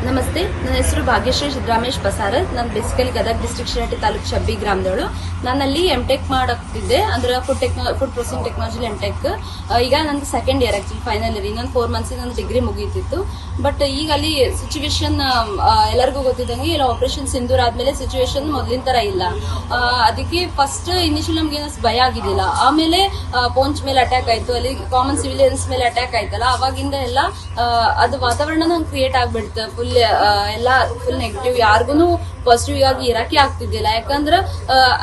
ನಮಸ್ತೆ, ನನ್ನ ಹೆಸರು ಭಾಗ್ಯಶ್ರೀ ಸಿದ್ದರಾಮೇಶ್ ಬಸಾರತ್. ನಾನು ಬೇಸಿಕಲಿ ಗದಗ ಡಿಸ್ಟ್ರಿಕ್ಟ್ ಶಿರಹಟ್ಟಿ ತಾಲೂಕು ಶಬ್ಬಿ ಗ್ರಾಮದವಳು. ನಾನಲ್ಲಿ ಎಂಟೆಕ್ ಮಾಡಕ್ತಿದ್ದೆ, ಅಂದ್ರೆ ಫುಡ್ ಪ್ರೊಸೆಸಿಂಗ್ ಟೆಕ್ನಾಲಜಿ ಎಂಟೆಕ್. ಈಗ ನಂದು second year, actually final year. ಇನ್ನೊಂದು 4 ಮಂತ್ಸ್ ನನ್ನ ಡಿಗ್ರಿ ಮುಗೀತಿತ್ತು. ಬಟ್ ಈಗ ಅಲ್ಲಿ ಸಿಚುವೇಶನ್ ಎಲ್ಲರಿಗೂ ಗೊತ್ತಿದ್ದಂಗೆ ಇಲ್ಲ, ಆಪರೇಷನ್ ಸಿಂಧೂರ್ ಆದ್ಮೇಲೆ ಸಿಚುವೇಶನ್ ಮೊದಲಿನ ತರ ಇಲ್ಲ. ಅದಕ್ಕೆ ಫಸ್ಟ್ ಇನಿಷಿಯಲ್ ನಮ್ಗೆ ಭಯ ಆಗಿದ್ದಿಲ್ಲ. ಆಮೇಲೆ ಪೋಂಚ್ ಮೇಲೆ ಅಟ್ಯಾಕ್ ಆಯ್ತು, ಅಲ್ಲಿ ಕಾಮನ್ ಸಿವಿಲಿಯನ್ಸ್ ಮೇಲೆ ಅಟ್ಯಾಕ್ ಆಯ್ತಲ್ಲ, ಅವಾಗಿಂದ ಎಲ್ಲ ಅದು ವಾತಾವರಣ ನಂಗೆ ಕ್ರಿಯೇಟ್ ಆಗ್ಬಿಡ್ತು. ಎಲ್ಲ ಫುಲ್ ನೆಗೆಟಿವ್, ಯಾರಿಗೂ ಪಾಸಿಟಿವ್ ಆಗಿ ಇರಕ್ಕೆ ಆಗ್ತಿದ್ದಿಲ್ಲ. ಯಾಕಂದ್ರೆ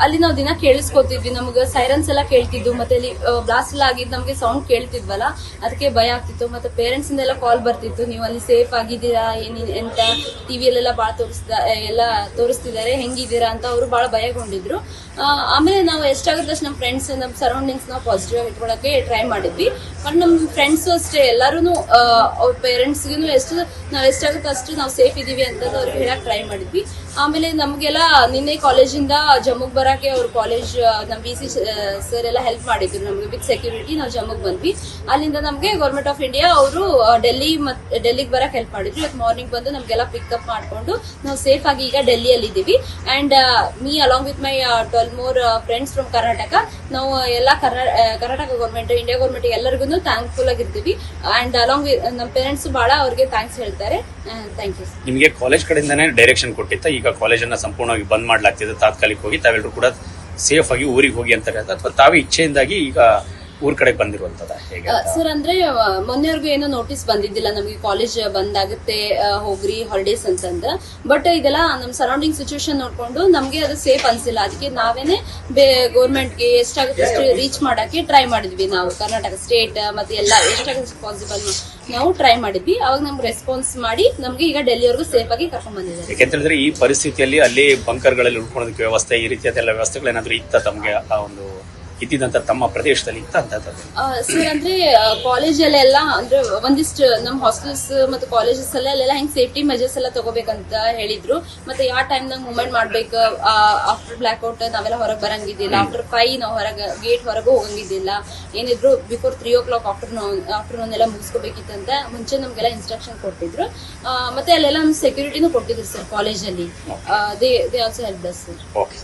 ಅಲ್ಲಿ ನಾವು ದಿನ ಕೇಳಿಸ್ಕೊತಿದ್ವಿ, ನಮ್ಗೆ ಸೈರನ್ಸ್ ಎಲ್ಲ ಕೇಳ್ತಿದ್ವು, ಮತ್ತೆ ಅಲ್ಲಿ ಬ್ಲಾಸ್ಟ್ ಎಲ್ಲ ಆಗಿದ್ ನಮ್ಗೆ ಸೌಂಡ್ ಕೇಳ್ತಿದ್ವಲ್ಲ, ಅದಕ್ಕೆ ಭಯ ಆಗ್ತಿತ್ತು. ಮತ್ತೆ ಪೇರೆಂಟ್ಸ್ ಇಂದೆಲ್ಲ ಕಾಲ್ ಬರ್ತಿತ್ತು, ನೀವು ಅಲ್ಲಿ ಸೇಫ್ ಆಗಿದ್ದೀರಾ ಎಂತ, ಟಿವಿಯಲ್ಲೆಲ್ಲ ಬಾಳ ತೋರಿಸ್ತಿದ್ದಾರೆ, ಹೆಂಗಿದ್ದೀರಾ ಅಂತ ಅವರು ಬಹಳ ಭಯಗೊಂಡಿದ್ರು. ಆಮೇಲೆ ನಾವು ಎಷ್ಟಾಗುತ್ತೆ ಅಷ್ಟು ನಮ್ಮ ಫ್ರೆಂಡ್ಸ್, ನಮ್ಮ ಸರೌಂಡಿಂಗ್ಸ್ ನಾವು ಪಾಸಿಟಿವ್ ಆಗಿ ಇಟ್ಕೊಳಕ್ಕೆ ಟ್ರೈ ಮಾಡಿದ್ವಿ. ಬಟ್ ನಮ್ಮ ಫ್ರೆಂಡ್ಸ್ ಅಷ್ಟೇ, ಎಲ್ಲಾರು ಅವ್ರ ಪೇರೆಂಟ್ಸ್ಗೂ ನಾವ್ ಎಷ್ಟಾಗುತ್ತೆ ಅಷ್ಟು ನಾವು ಸೇಫ್ ಇದೀವಿ ಅಂತ ಅವ್ರಿಗೆ ಹೇಳಕ್ ಟ್ರೈ ಮಾಡಿದ್ವಿ. ಆಮೇಲೆ ನಮ್ಗೆಲ್ಲ ನಿನ್ನೆ ಕಾಲೇಜಿಂದ ಜಮ್ಮುಗ್ ಬರಕ್ಕೆ ಅವ್ರ ಕಾಲೇಜ್ ನಮ್ BC ಸರ್ ಎಲ್ಲ ಹೆಲ್ಪ್ ಮಾಡಿದ್ರು ನಮ್ಗೆ ವಿತ್ ಸೆಕ್ಯೂರಿಟಿ. ನಾವು ಜಮ್ಮುಗ್ ಬಂದ್ವಿ. ಅಲ್ಲಿಂದ ನಮ್ಗೆ ಗೌರ್ಮೆಂಟ್ ಆಫ್ ಇಂಡಿಯಾ ಅವರು ಡೆಲ್ಲಿಗೆ ಬರಕ್ ಹೆಲ್ಪ್ ಮಾಡಿದ್ರು. ಇವತ್ತು ಮಾರ್ನಿಂಗ್ ಬಂದು ನಮ್ಗೆಲ್ಲ ಪಿಕಪ್ ಮಾಡ್ಕೊಂಡು ನಾವು ಸೇಫ್ ಆಗಿ ಈಗ ಡೆಲ್ಲಿಯಲ್ಲಿ ಇದ್ದೀವಿ. And me along with my 12 more friends from Karnataka, ನಾವು ಎಲ್ಲ ಕರ್ನಾಟಕ ಗೌರ್ಮೆಂಟ್, ಇಂಡಿಯಾ ಗೌರ್ಮೆಂಟ್ ಎಲ್ಲರಿಗೂ ಥ್ಯಾಂಕ್ಫುಲ್ ಆಗಿರ್ತೀವಿ. ಅಂಡ್ ಅಲಾಂಗ್ ವಿತ್ ನಮ್ಮ ಪೇರೆಂಟ್ಸ್ ಬಹಳ ಅವ್ರಿಗೆ ಥ್ಯಾಂಕ್ಸ್ ಹೇಳ್ತಾರೆ. Thank you. ನಿಮಗೆ ಕಾಲೇಜ್ ಕಡೆಯಿಂದಾನೇ ಡೈರೆಕ್ಷನ್ ಕೊಟ್ಟಿತ್ತ? ಈಗ ಕಾಲೇಜನ್ನ ಸಂಪೂರ್ಣವಾಗಿ ಬಂದ್ ಮಾಡ್ಲಾಗ್ತಿದೆ, ತಾತ್ಕಾಲಿಕವಾಗಿ ತಾವೆಲ್ಲರೂ ಕೂಡ ಸೇಫ್ ಆಗಿ ಊರಿಗೆ ಹೋಗಿ ಅಂತಾರೆ, ಅಥವಾ ತಾವೇ ಇಚ್ಛೆಯಿಂದಾಗಿ ಈಗ ಊರ್ ಕಡೆ ಬಂದಿರುವಂತದ ಹೇಗೆ ಸರ್? ಅಂದ್ರೆ ಮೊನ್ನೆವರೆಗೂ ಏನೋ ನೋಟಿಸ್ ಬಂದಿದ್ದಿಲ್ಲ ನಮಗೆ, ಕಾಲೇಜ್ ಬಂದ್ ಆಗುತ್ತೆ ಹೋಗ್ರಿ ಹಾಲಿಡೇಸ್ ಅಂತಂದ. ಬಟ್ ಇದೆಲ್ಲ ನಮ್ ಸರೌಂಡಿಂಗ್ ಸಿಚುವೇಶನ್ ನೋಡ್ಕೊಂಡು ನಮ್ಗೆ ಅದು ಸೇಫ್ ಅನ್ಸಿಲ್ಲ. ಅದಕ್ಕೆ ನಾವೇನೆ ಗೌರ್ಮೆಂಟ್ಗೆ ಎಷ್ಟಾಗುತ್ತೆ ಅಷ್ಟು ರೀಚ್ ಮಾಡಕ್ಕೆ ಟ್ರೈ ಮಾಡಿದ್ವಿ. ನಾವು ಕರ್ನಾಟಕ ಸ್ಟೇಟ್ ಮತ್ತೆ ಎಲ್ಲ ಎಷ್ಟಾಗುತ್ತೆ ಪಾಸಿಬಲ್ ನಾವು ಟ್ರೈ ಮಾಡಿದ್ವಿ. ಅವಾಗ ನಮ್ಗೆ ರೆಸ್ಪಾನ್ಸ್ ಮಾಡಿ ನಮ್ಗೆ ಈಗ ಡೆಲ್ಲಿವರೆಗೂ ಸೇಫ್ ಆಗಿ ಕರ್ಕೊಂಡ್ ಬಂದಿದ್ದಾರೆ. ಯಾಕೆಂತ ಹೇಳಿದ್ರೆ ಈ ಪರಿಸ್ಥಿತಿಯಲ್ಲಿ ಅಲ್ಲಿ ಬಂಕರ್ಗಳಲ್ಲಿ ಉಳ್ಕೊಳ್ಳೋದಕ್ಕೆ ವ್ಯವಸ್ಥೆ, ಈ ರೀತಿಯಾದ ಎಲ್ಲ ವ್ಯವಸ್ಥೆಗಳು ಏನಾದ್ರು ಇತ್ತ ತಮ್ಗೆ ಆ ಒಂದು ಇದ್ದಿದಂತ ತಮ್ಮ ಪ್ರದೇಶದಲ್ಲಿ ಇತ್ತ ಅಂತ? ಸರ್ ಅಂದ್ರೆ ಕಾಲೇಜಲ್ಲೆಲ್ಲ ಅಂದ್ರೆ ಒಂದಿಷ್ಟು ನಮ್ಮ ಹಾಸ್ಟೆಲ್ಸ್ ಮತ್ತು ಕಾಲೇಜಸ್ ಅಲ್ಲೆಲ್ಲ ಹೆಂಗ್ ಸೇಫ್ಟಿ ಮೆಜರ್ಸ್ ಎಲ್ಲ ತಗೋಬೇಕಂತ ಹೇಳಿದ್ರು. ಮತ್ತೆ ಯಾವ ಟೈಮ್ ನಾಗ ಮೂವ್ಮೆಂಟ್ ಮಾಡ್ಬೇಕು, ಆಫ್ಟರ್ ಬ್ಲಾಕ್ಔಟ್ ನಾವೆಲ್ಲ ಹೊರಗೆ ಬರಂಗಿದ್ದಿಲ್ಲ, ಆಫ್ಟರ್ 5 ನಾವು ಗೇಟ್ ಹೊರಗೂ ಹೋಗಂಗಿದ್ದಿಲ್ಲ, ಏನಿದ್ರು ಬಿಫೋರ್ 3 o'clock ಆಫ್ಟರ್ನೂನ್ ಎಲ್ಲ ಮುಗಿಸ್ಕೋಬೇಕಿತ್ತಂತ ಮುಂಚೆ ನಮ್ಗೆಲ್ಲ ಇನ್ಸ್ಟ್ರಕ್ಷನ್ ಕೊಟ್ಟಿದ್ರು. ಮತ್ತೆ ಅಲ್ಲೆಲ್ಲ ಸೆಕ್ಯೂರಿಟಿನೂ ಕೊಟ್ಟಿದ್ರು ಸರ್ ಕಾಲೇಜಲ್ಲಿ. They also help us sir. Okay.